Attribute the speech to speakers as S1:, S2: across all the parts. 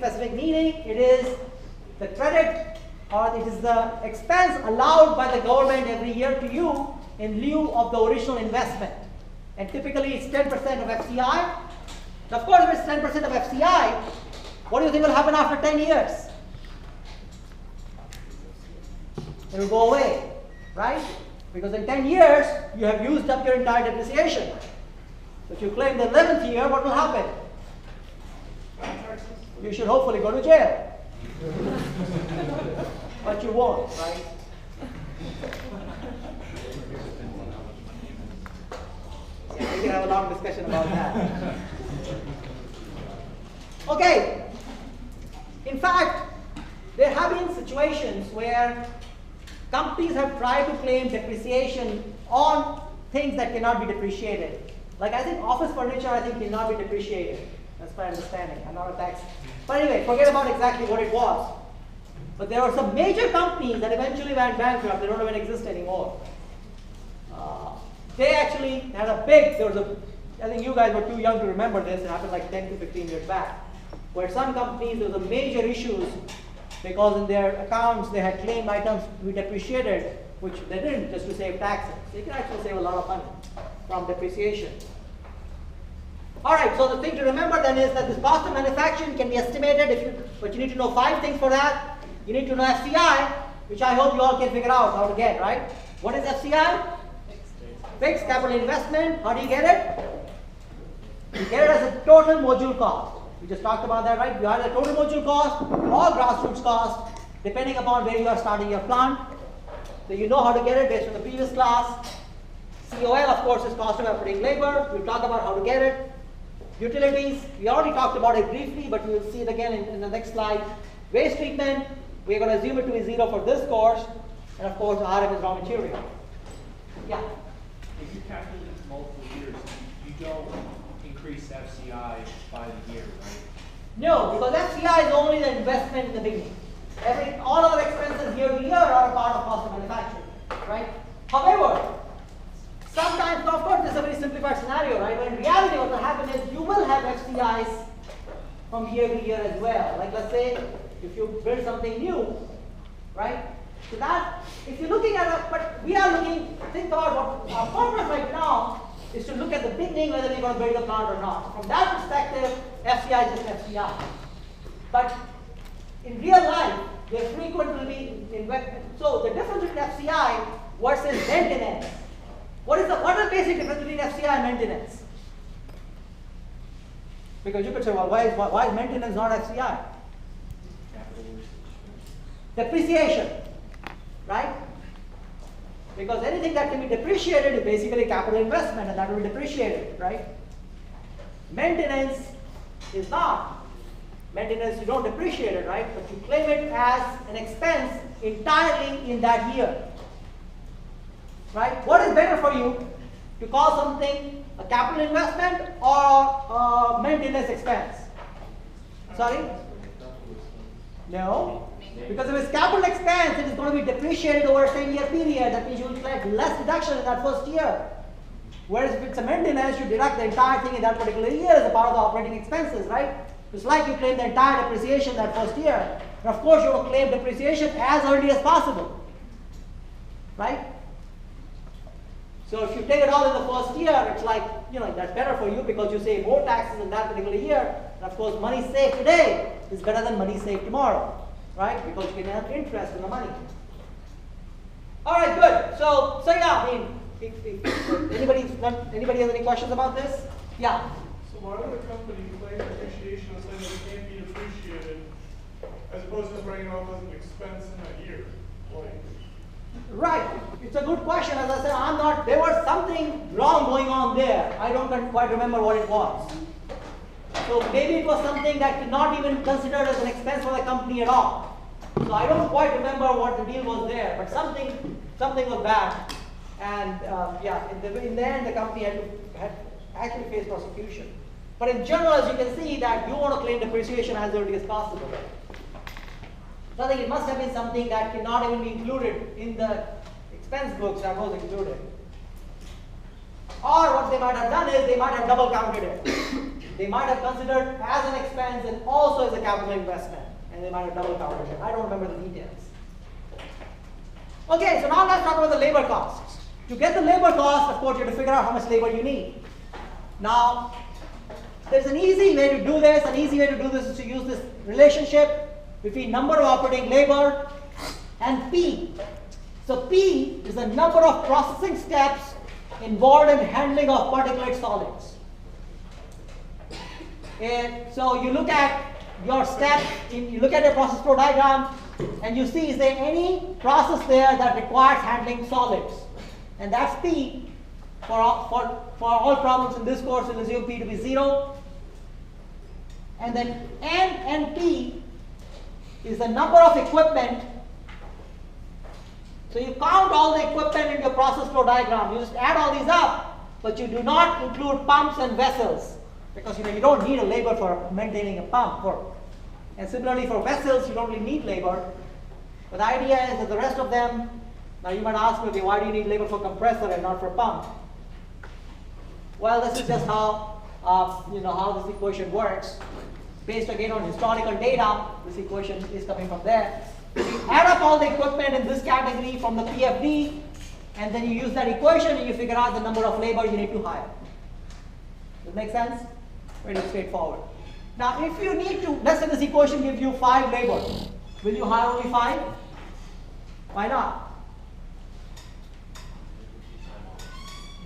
S1: specific meaning, it is the credit or it is the expense allowed by the government every year to you in lieu of the original investment. And typically it's 10% of FCI. Now, of course, if it's 10% of FCI, what do you think will happen after 10 years? It will go away, right? Because in 10 years, you have used up your entire depreciation. So if you claim the 11th year, what will happen? You should hopefully go to jail. But you won't, right? Yeah, we can have a long discussion about that. Okay. In fact, there have been situations where companies have tried to claim depreciation on things that cannot be depreciated. Like I think office furniture, I think cannot be depreciated. That's my understanding. I'm not a tax. But anyway, forget about exactly what it was. But there were some major companies that eventually went bankrupt. They don't even exist anymore. They actually had a big, I think you guys were too young to remember this. It happened like 10 to 15 years back. Where some companies, there was a major issues because in their accounts they had claimed items to be depreciated, which they didn't, just to save taxes. They can actually save a lot of money from depreciation. All right, so the thing to remember then is that this cost of manufacturing can be estimated, but you need to know 5 things for that. You need to know FCI, which I hope you all can figure out how to get, right? What is FCI? Fixed capital investment. How do you get it? You get it as a total module cost. We just talked about that, right? You have the total module cost or grassroots cost, depending upon where you are starting your plant. So you know how to get it based on the previous class. COL, of course, is cost of operating labor. We'll talk about how to get it. Utilities, we already talked about it briefly, but we will see it again in the next slide. Waste treatment, we're going to assume it to be 0 for this course. And of course, RM is raw material. Yeah?
S2: If you calculate it multiple years, you don't increase FCI by the year, right?
S1: No, because FCI is only the investment in the beginning. All other expenses year to year are a part of cost of manufacturing, right? However, sometimes, of course, this is a very simplified scenario, right? But in reality, what will happen is you will have FCIs from year to year as well. Like let's say, if you build something new, right? So that, if you're looking at but we are looking, think about what our purpose right now is to look at the beginning, whether we're going to build a plant or not. From that perspective, FCI is just FCI. But in real life, there frequently be investment. So the difference between FCI versus maintenance. What is the basic difference between FCI and maintenance? Because you could say, well, why is maintenance not FCI? Depreciation, right? Because anything that can be depreciated is basically capital investment, and that will be depreciated, right? Maintenance is not. Maintenance, you don't depreciate it, right? But you claim it as an expense entirely in that year. Right? What is better for you to call something a capital investment or a maintenance expense? Sorry? No. Because if it's capital expense, it is going to be depreciated over a 10-year period. That means you will collect less deduction in that first year. Whereas if it's a maintenance, you deduct the entire thing in that particular year as a part of the operating expenses, right? It's like you claim the entire depreciation that first year. And of course, you want to claim depreciation as early as possible. Right? So if you take it all in the first year, it's like, that's better for you because you save more taxes in that particular year. And of course, money saved today is better than money saved tomorrow, right? Because you can have interest in the money. All right, good. So yeah, I mean, if anybody has any questions about this? Yeah.
S3: So why would a company claim depreciation on something that can't be depreciated as opposed to just writing it off as an expense in that year?
S1: Right. It's a good question. As I said, there was something wrong going on there. I don't quite remember what it was. So maybe it was something that could not even considered as an expense for the company at all. So I don't quite remember what the deal was there, but something was bad. And in the end, the company had actually faced prosecution. But in general, as you can see, that you want to claim depreciation as early as possible. So I think it must have been something that cannot even be included in the expense books that was included. Or what they might have done is they might have double counted it. they might have considered as an expense and also as a capital investment, and they might have double counted it. I don't remember the details. Okay, so now let's talk about the labor costs. To get the labor cost, of course, you have to figure out how much labor you need. Now, there's an easy way to do this. An easy way to do this is to use this relationship between number of operating labor and P. So P is the number of processing steps involved in handling of particulate solids. And so you look at your step, you look at your process flow diagram, and you see, is there any process there that requires handling solids? And that's P. For all problems in this course, we'll assume P to be 0. And then N and P is the number of equipment. So you count all the equipment in your process flow diagram. You just add all these up, but you do not include pumps and vessels, because you don't need a labor for maintaining a pump. And similarly for vessels, you don't really need labor. But the idea is that the rest of them, now you might ask me, okay, why do you need labor for compressor and not for pump? Well, this is just how how this equation works. Based again on historical data, this equation is coming from there. You add up all the equipment in this category from the PFD, and then you use that equation and you figure out the number of labor you need to hire. Does that make sense? Very straightforward. Now, if you need to, let's say this equation gives you 5 labor. Will you hire only 5? Why not?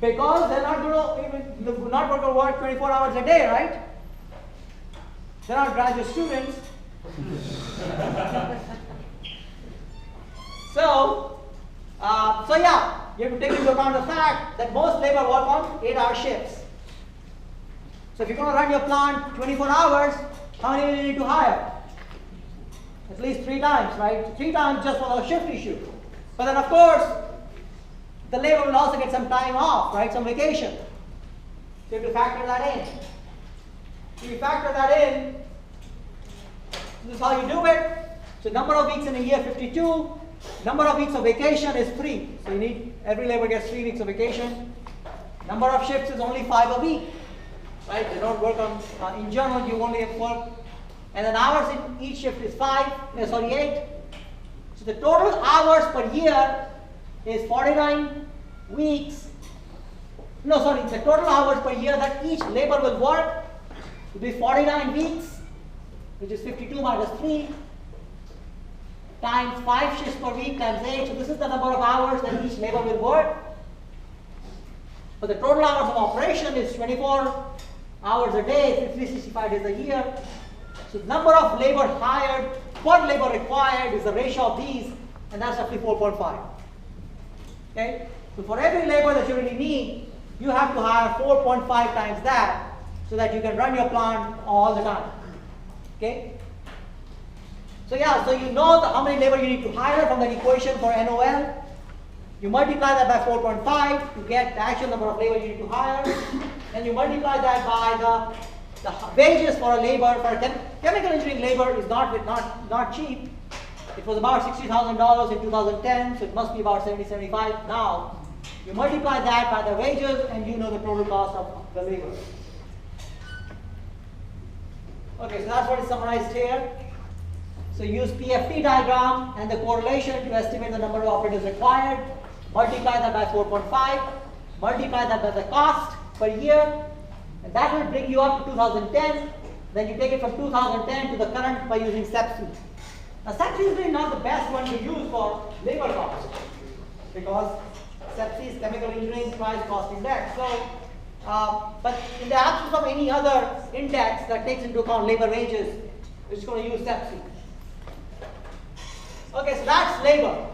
S1: Because they're not going to work 24 hours a day, right? They're not graduate students. So yeah, you have to take into account the fact that most labor work on 8-hour shifts. So if you're going to run your plant 24 hours, how many do you need to hire? At least 3 times, right? 3 times just for the shift issue. But then of course, the labor will also get some time off, right? Some vacation. So you have to factor that in. If you factor that in, this is how you do it. So number of weeks in a year, 52. Number of weeks of vacation is 3. So you need, every labor gets 3 weeks of vacation. Number of shifts is only 5 a week, right? They don't work on, in general, you only have 4. And then hours in each shift is 8. So the total hours per year is 49 weeks. No, sorry, the total hours per year that each labor will work will be 49 weeks, which is 52 minus 3, times 5 shifts per week times 8. So this is the number of hours that each labor will work. But the total hours of operation is 24 hours a day, 365 days a year. So the number of labor hired per labor required is the ratio of these, and that's roughly 4.5. Okay? So for every labor that you really need, you have to hire 4.5 times that, so that you can run your plant all the time. Okay? So yeah, so you know how many labor you need to hire from that equation for NOL. You multiply that by 4.5 to get the actual number of labor you need to hire. And you multiply that by the wages for a labor. For chemical engineering labor is not cheap. It was about $60,000 in 2010, so it must be about 75 now. You multiply that by the wages, and you know the total cost of the labor. Okay, so that's what is summarized here. So use PFT diagram and the correlation to estimate the number of operators required. Multiply that by 4.5. Multiply that by the cost per year, and that will bring you up to 2010. Then you take it from 2010 to the current by using SEPC. Now SEPC is really not the best one to use for labor cost, because SEPC is chemical engineering price cost index. So, but in the absence of any other index that takes into account labor wages, we're just going to use SEPC. Okay, so that's labor.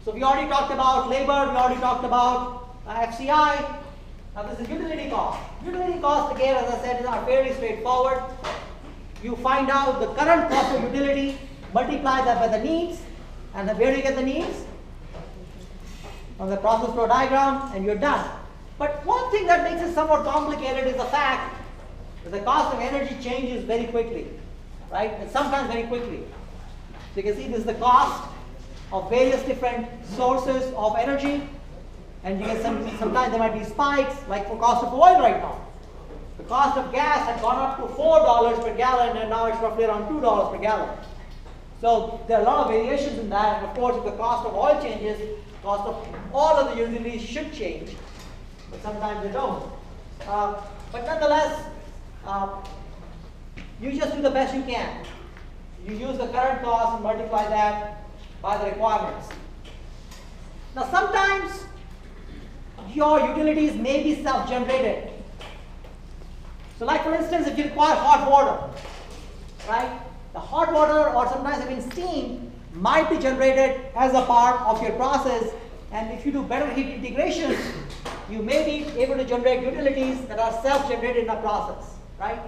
S1: So we already talked about labor, we already talked about FCI. Now this is utility cost. Utility cost, again, as I said, are fairly straightforward. You find out the current cost of utility, multiply that by the needs, and then where do you get the needs? On the process flow diagram, and you're done. But one thing that makes it somewhat complicated is the fact that the cost of energy changes very quickly, right? And sometimes very quickly. So you can see this is the cost of various different sources of energy, and you get sometimes there might be spikes, like for cost of oil right now. The cost of gas had gone up to $4 per gallon, and now it's roughly around $2 per gallon. So there are a lot of variations in that. And of course, if the cost of oil changes, the cost of all of the utilities should change, but sometimes they don't. But nonetheless, you just do the best you can. You use the current cost and multiply that by the requirements. Now sometimes your utilities may be self-generated. So like for instance, if you require hot water, right? The hot water or sometimes even steam might be generated as a part of your process, and if you do better heat integration, you may be able to generate utilities that are self-generated in a process, right?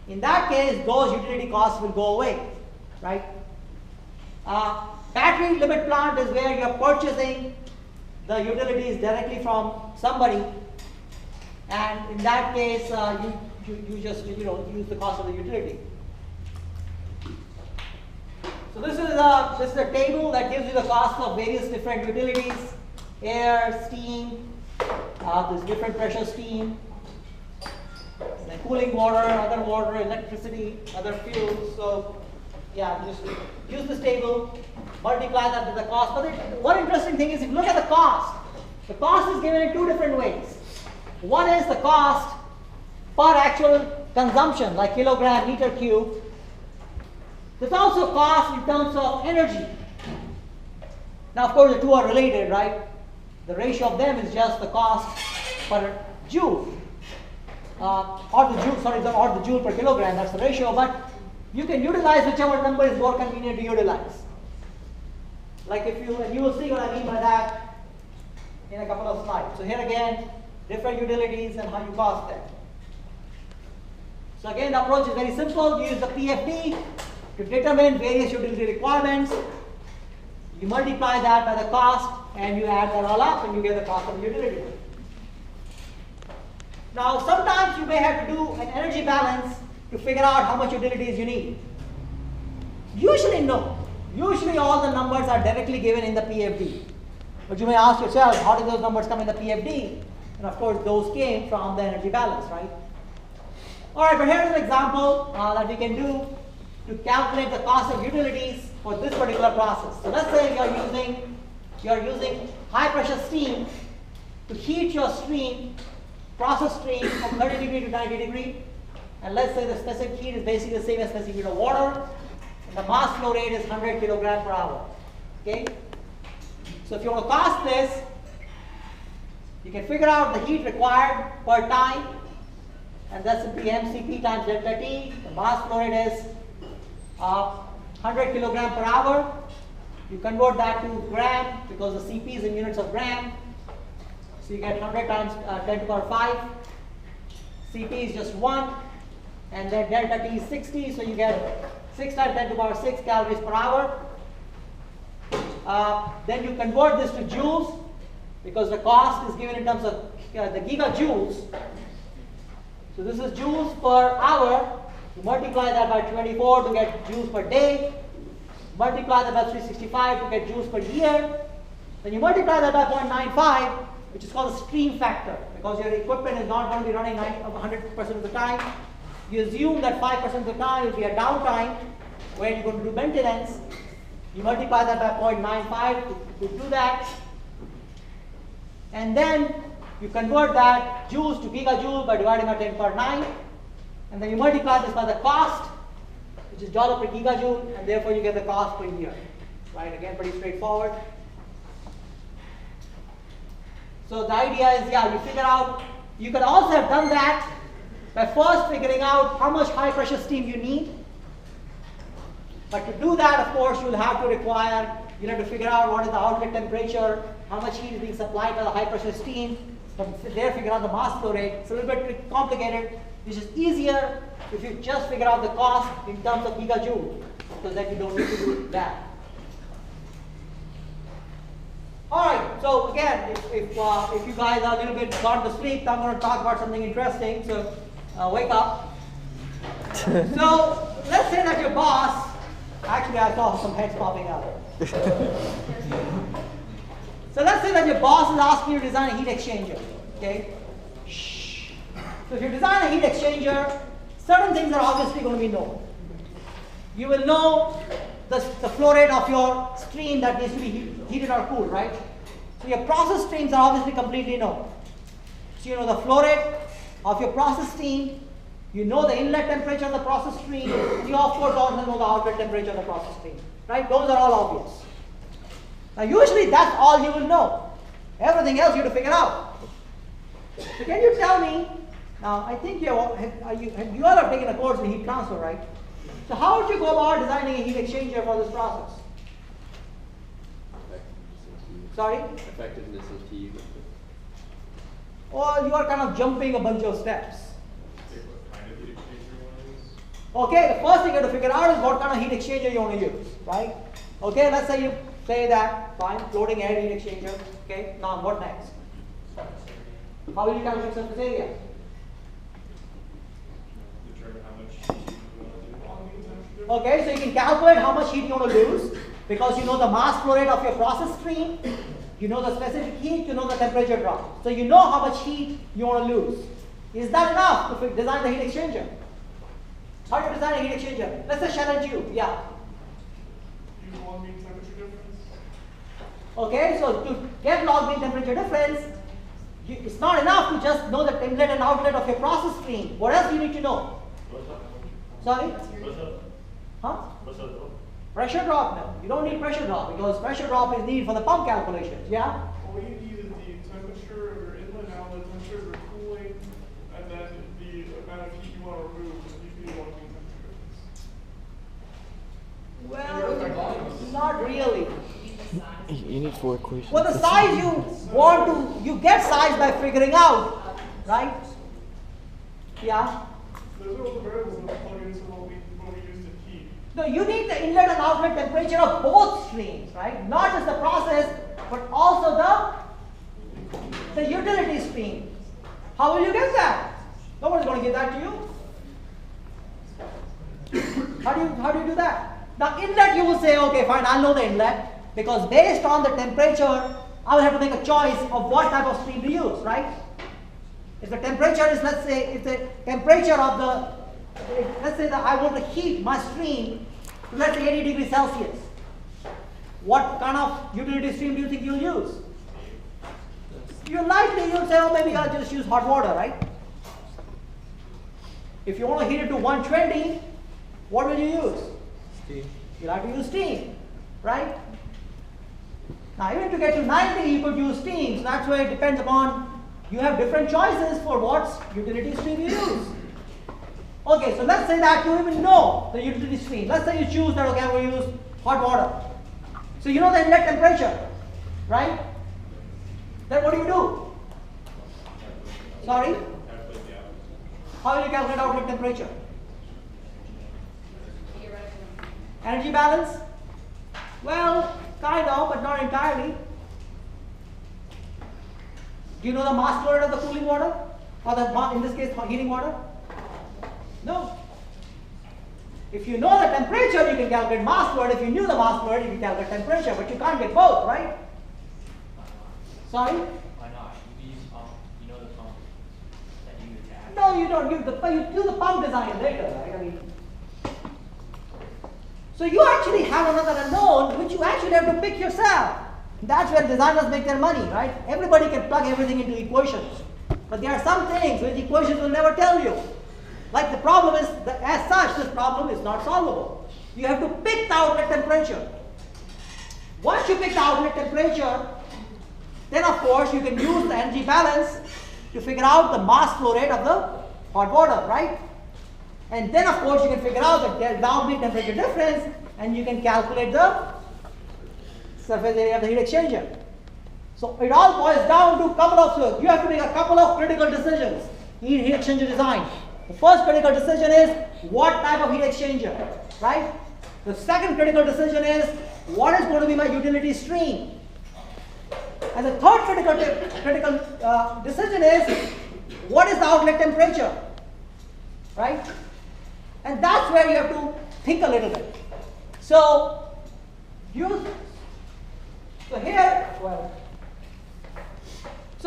S1: In that case, those utility costs will go away, right? Battery limit plant is where you're purchasing the utilities directly from somebody, and in that case, you just use the cost of the utility. So this is a table that gives you the cost of various different utilities: air, steam, there's different pressure steam, then cooling water, other water, electricity, other fuels. So yeah, just use this table, multiply that with the cost. But one interesting thing is if you look at the cost is given in two different ways. One is the cost per actual consumption, like kilogram, meter cube. There's also cost in terms of energy. Now, of course, the two are related, right? The ratio of them is just the cost per joule, or the joule per kilogram. That's the ratio. But you can utilize whichever number is more convenient to utilize. Like and you will see what I mean by that in a couple of slides. So here again, different utilities and how you cost them. So again, the approach is very simple. You use the PFD to determine various utility requirements. You multiply that by the cost, and you add that all up, and you get the cost of the utility. Now, sometimes you may have to do an energy balance to figure out how much utilities you need. Usually, no. Usually, all the numbers are directly given in the PFD. But you may ask yourself, how did those numbers come in the PFD? And of course, those came from the energy balance, right? All right, but here's an example that we can do to calculate the cost of utilities for this particular process. So let's say you're using high pressure steam to heat your process stream from 30 degree to 90 degree. And let's say the specific heat is basically the same as specific heat of water. And the mass flow rate is 100 kilogram per hour. Okay? So if you want to cost this, you can figure out the heat required per time. And that's simply mCp times delta T. The mass flow rate is 100 kilogram per hour. You convert that to gram because the Cp is in units of gram. So you get 100 times 10 to the power 5. Cp is just 1. And then delta T is 60. So you get 6 times 10 to the power 6 calories per hour. Then you convert this to joules because the cost is given in terms of the gigajoules. So this is joules per hour. You multiply that by 24 to get joules per day. Multiply that by 365 to get joules per year. Then you multiply that by 0.95, which is called the stream factor, because your equipment is not going to be running 100% of the time. You assume that 5% of the time will be a downtime where you're going to do maintenance. You multiply that by 0.95 to do that. And then you convert that joules to gigajoule by dividing by 10 to the power 9. And then you multiply this by the cost, which is dollar per gigajoule, and therefore you get the cost per year. Right? Again, pretty straightforward. So the idea is, yeah, you figure out, you could also have done that by first figuring out how much high pressure steam you need. But to do that, of course, you'll have to figure out what is the outlet temperature, how much heat is being supplied by the high pressure steam. From there, figure out the mass flow rate. It's a little bit complicated. This is easier if you just figure out the cost in terms of gigajoule, because then you don't need to do that. All right, so again, if you guys are a little bit gone to sleep, I'm going to talk about something interesting, so wake up. So let's say that your boss, actually I saw some heads popping up. So let's say that your boss is asking you to design a heat exchanger, okay? Shh. So if you design a heat exchanger, certain things are obviously going to be known. You will know the flow rate of your stream that needs to be heated or cooled, right? So your process streams are obviously completely known. So you know the flow rate of your process stream, you know the inlet temperature of the process stream, and you of course also know the outlet temperature of the process stream, right? Those are all obvious. Now usually that's all you will know. Everything else you have to figure out. So can you tell me, now I think you all have taken a course in heat transfer, right? So how would you go about designing a heat exchanger for this process? Sorry?
S4: Effectiveness of T.
S1: Or you are kind of jumping a bunch of steps. Okay, the first thing you have to figure out is what kind of heat exchanger you want to use, right? Okay, let's say you say that, fine, floating air heat exchanger. Okay, now what next? How will you calculate surface area?
S2: Determine how much heat you want to do.
S1: Okay, so you can calculate how much heat you want to lose because you know the mass flow rate of your process stream, you know the specific heat, you know the temperature drop. So you know how much heat you want to lose. Is that enough to design the heat exchanger? How do you design a heat exchanger? Let's say Shannon tube, yeah.
S3: Use log mean temperature difference.
S1: Okay, so to get log mean temperature difference, it's not enough to just know the inlet and outlet of your process stream. What else do you need to know? Sorry? Huh? Pressure drop? No, you don't need pressure drop because pressure drop is needed for the pump calculations, yeah?
S3: What you need is the temperature of your inlet and outlet, temperature of your cooling, and then the amount of heat you want to remove. You can log mean temperature difference.
S1: Well, not really.
S5: You need 4 equations.
S1: Well, the size you want to, you get size by figuring out, right? Yeah?
S3: Those are all the variables that plug into what we use to heat.
S1: No, you need the inlet and outlet temperature of both streams, right? Not just the process, but also the utility stream. How will you get that? Nobody's going to give that to you. How do you do that? Now, inlet, you will say, okay, fine, I'll know the inlet. Because based on the temperature, I will have to make a choice of what type of stream to use, right? If the temperature is, let's say, if the temperature of let's say that I want to heat my stream to, let's say, 80 degrees Celsius. What kind of utility stream do you think you'll use? You'll say, oh, maybe I'll just use hot water, right? If you want to heat it to 120, what will you use?
S4: Steam.
S1: You'll have to use steam, right? Now, even to get to 90, you could use steam. So that's where it depends upon, you have different choices for what utility stream you use. Okay, so let's say that you even know the utility stream. Let's say you choose that, okay, I'm going to use hot water. So you know the inlet temperature, right? Then what do? Sorry? How will you calculate outlet temperature? Energy balance? Well, kind of, but not entirely. Do you know the mass flow rate of the cooling water? Or in this case, heating water? No. If you know the temperature, you can calculate mass flow rate. If you knew the mass flow rate, you can calculate temperature, but you can't get both, right? Sorry?
S2: Why not? You can use pump. You know the pump that you attach.
S1: No, you don't. You do the pump design later, right? I mean, so you actually have another unknown, which you actually have to pick yourself. That's where designers make their money, right? Everybody can plug everything into equations. But there are some things which equations will never tell you. Like the problem is, as such, this problem is not solvable. You have to pick the outlet temperature. Once you pick the outlet temperature, then of course you can use the energy balance to figure out the mass flow rate of the hot water, right? And then of course you can figure out the downbeat temperature difference and you can calculate the surface area of the heat exchanger. So it all boils down to a couple of, you have to make a couple of critical decisions in heat exchanger design. The first critical decision is what type of heat exchanger, right? The second critical decision is what is going to be my utility stream. And the third critical decision is what is the outlet temperature, right? And that's where you have to think a little bit. So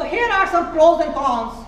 S1: here are some pros and cons